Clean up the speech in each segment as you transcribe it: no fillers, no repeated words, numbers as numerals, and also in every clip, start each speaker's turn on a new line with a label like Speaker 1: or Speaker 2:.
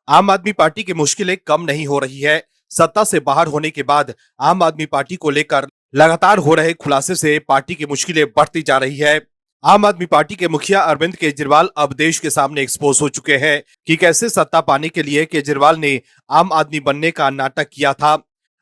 Speaker 1: आम आदमी पार्टी की मुश्किलें कम नहीं हो रही है। सत्ता से बाहर होने के बाद आम आदमी पार्टी को लेकर लगातार हो रहे खुलासे से पार्टी की मुश्किलें बढ़ती जा रही है। आम आदमी पार्टी के मुखिया अरविंद केजरीवाल अब देश के सामने एक्सपोज हो चुके हैं कि कैसे सत्ता पाने के लिए केजरीवाल ने आम आदमी बनने का नाटक किया था।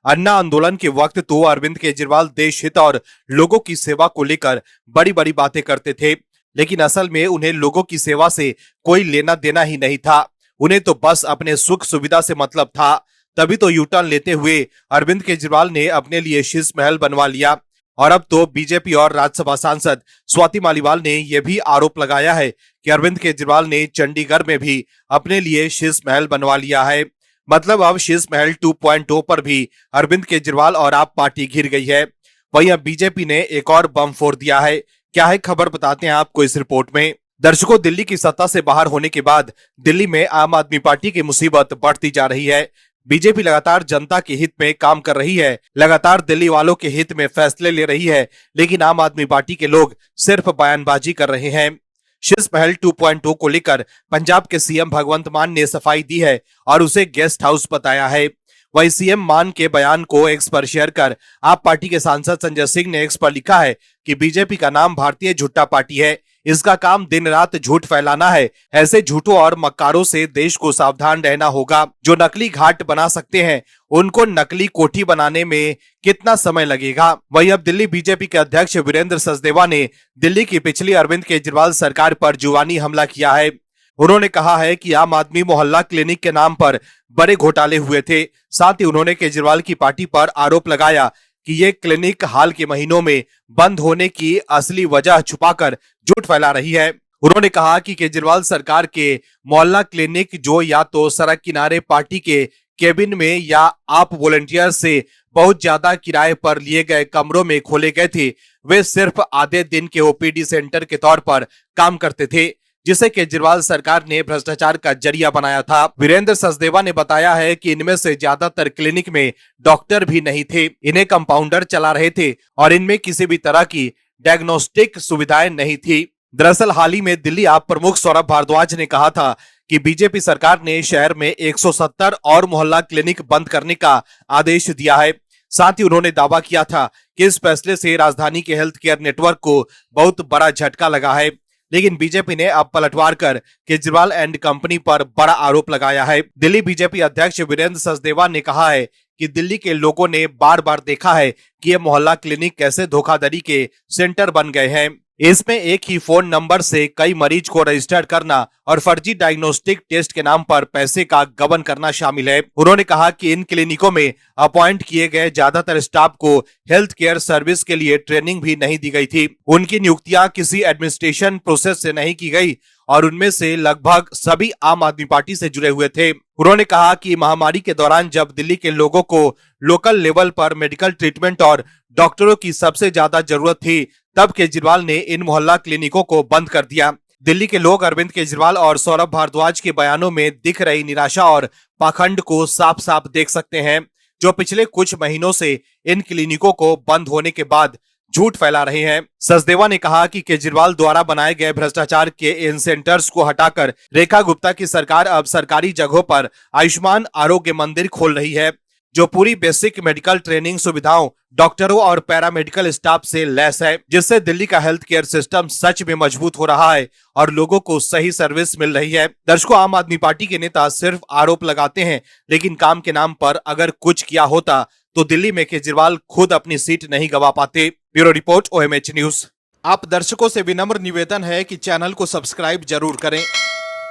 Speaker 1: अन्ना आंदोलन के वक्त तो अरविंद केजरीवाल देश हित और लोगों की सेवा को लेकर बड़ी बड़ी बातें करते थे, लेकिन असल में उन्हें लोगों की सेवा से कोई लेना देना ही नहीं था। उन्हें तो बस अपने सुख सुविधा से मतलब था। तभी तो यू टर्न लेते हुए अरविंद केजरीवाल ने अपने लिए शीश महल बनवा लिया। और अब तो बीजेपी और राज्यसभा सांसद स्वाति मालीवाल ने यह भी आरोप लगाया है कि अरविंद केजरीवाल ने चंडीगढ़ में भी अपने लिए शीश महल बनवा लिया है। मतलब अब शीश महल 2.0 पर भी अरविंद केजरीवाल और आप पार्टी घिर गई है। वहीं अब बीजेपी ने एक और बम फोड़ दिया है। क्या है खबर, बताते हैं आपको इस रिपोर्ट में। दर्शकों, दिल्ली की सत्ता से बाहर होने के बाद दिल्ली में आम आदमी पार्टी की मुसीबत बढ़ती जा रही है। बीजेपी लगातार जनता के हित में काम कर रही है, लगातार दिल्ली वालों के हित में फैसले ले रही है, लेकिन आम आदमी पार्टी के लोग सिर्फ बयानबाजी कर रहे हैं। शीश महल 2.0 को लेकर पंजाब के सीएम भगवंत मान ने सफाई दी है और उसे गेस्ट हाउस बताया है। वहीं सीएम मान के बयान को एक्स पर शेयर कर आप पार्टी के सांसद संजय सिंह ने एक्स पर लिखा है कि बीजेपी का नाम भारतीय झूठा पार्टी है, इसका काम दिन रात झूठ फैलाना है। ऐसे झूठों और मक्कारों से देश को सावधान रहना होगा। जो नकली घाट बना सकते हैं, उनको नकली कोठी बनाने में कितना समय लगेगा। वहीं अब दिल्ली बीजेपी के अध्यक्ष वीरेंद्र सचदेवा ने दिल्ली की पिछली अरविंद केजरीवाल सरकार पर जुबानी हमला किया है। उन्होंने कहा है कि आम आदमी मोहल्ला क्लिनिक के नाम पर बड़े घोटाले हुए थे। साथ ही उन्होंने केजरीवाल की पार्टी पर आरोप लगाया कि ये क्लिनिक हाल के महीनों में बंद होने की असली वजह छुपाकर झूठ फैला रही है। उन्होंने कहा कि केजरीवाल सरकार के मोहल्ला क्लिनिक जो या तो सड़क किनारे पार्टी के केबिन में या आप वॉलंटियर से बहुत ज्यादा किराए पर लिए गए कमरों में खोले गए थे, वे सिर्फ आधे दिन के ओपीडी सेंटर के तौर पर काम करते थे, जिसे केजरीवाल सरकार ने भ्रष्टाचार का जरिया बनाया था। वीरेंद्र सचदेवा ने बताया है कि इनमें से ज्यादातर क्लिनिक में डॉक्टर भी नहीं थे, इन्हें कंपाउंडर चला रहे थे और इनमें किसी भी तरह की डायग्नोस्टिक सुविधाएं नहीं थी। दरअसल हाल ही में दिल्ली आप प्रमुख सौरभ भारद्वाज ने कहा था कि बीजेपी सरकार ने शहर में 170 और मोहल्ला क्लिनिक बंद करने का आदेश दिया है। साथ ही उन्होंने दावा किया था कि इस फैसले से राजधानी के हेल्थ केयर नेटवर्क को बहुत बड़ा झटका लगा है। लेकिन बीजेपी ने अब पलटवार कर केजरीवाल एंड कंपनी पर बड़ा आरोप लगाया है। दिल्ली बीजेपी अध्यक्ष वीरेंद्र सचदेवा ने कहा है कि दिल्ली के लोगों ने बार बार देखा है कि ये मोहल्ला क्लिनिक कैसे धोखाधड़ी के सेंटर बन गए हैं। इसमें एक ही फोन नंबर से कई मरीज को रजिस्टर करना और फर्जी डायग्नोस्टिक टेस्ट के नाम पर पैसे का गबन करना शामिल है। उन्होंने कहा कि इन क्लिनिकों में अपॉइंट किए गए ज्यादातर स्टाफ को हेल्थ केयर सर्विस के लिए ट्रेनिंग भी नहीं दी गई थी। उनकी नियुक्तियां किसी एडमिनिस्ट्रेशन प्रोसेस से नहीं की गई और उनमें से लगभग सभी आम आदमी पार्टी से जुड़े हुए थे। उन्होंने कहा कि महामारी के दौरान जब दिल्ली के लोगों को लोकल लेवल पर मेडिकल ट्रीटमेंट और डॉक्टरों की सबसे ज्यादा जरूरत थी, तब केजरीवाल ने इन मोहल्ला क्लिनिकों को बंद कर दिया। दिल्ली के लोग अरविंद केजरीवाल और सौरभ भारद्वाज के बयानों में दिख रही निराशा और पाखंड को साफ साफ देख सकते हैं, जो पिछले कुछ महीनों से इन क्लिनिकों को बंद होने के बाद झूठ फैला रहे हैं। सचदेवा ने कहा कि केजरीवाल द्वारा बनाए गए भ्रष्टाचार के इन सेंटर्स को हटाकर रेखा गुप्ता की सरकार अब सरकारी जगहों पर आयुष्मान आरोग्य मंदिर खोल रही है, जो पूरी बेसिक मेडिकल ट्रेनिंग सुविधाओं, डॉक्टरों और पैरामेडिकल स्टाफ से लैस है, जिससे दिल्ली का हेल्थ केयर सिस्टम सच में मजबूत हो रहा है और लोगों को सही सर्विस मिल रही है। दर्शकों, आम आदमी पार्टी के नेता सिर्फ आरोप लगाते हैं, लेकिन काम के नाम पर अगर कुछ किया होता तो दिल्ली में केजरीवाल खुद अपनी सीट नहीं गंवा पाते। Bureau report, OMH news. आप दर्शकों से विनम्र निवेदन है कि चैनल को सब्सक्राइब जरूर करें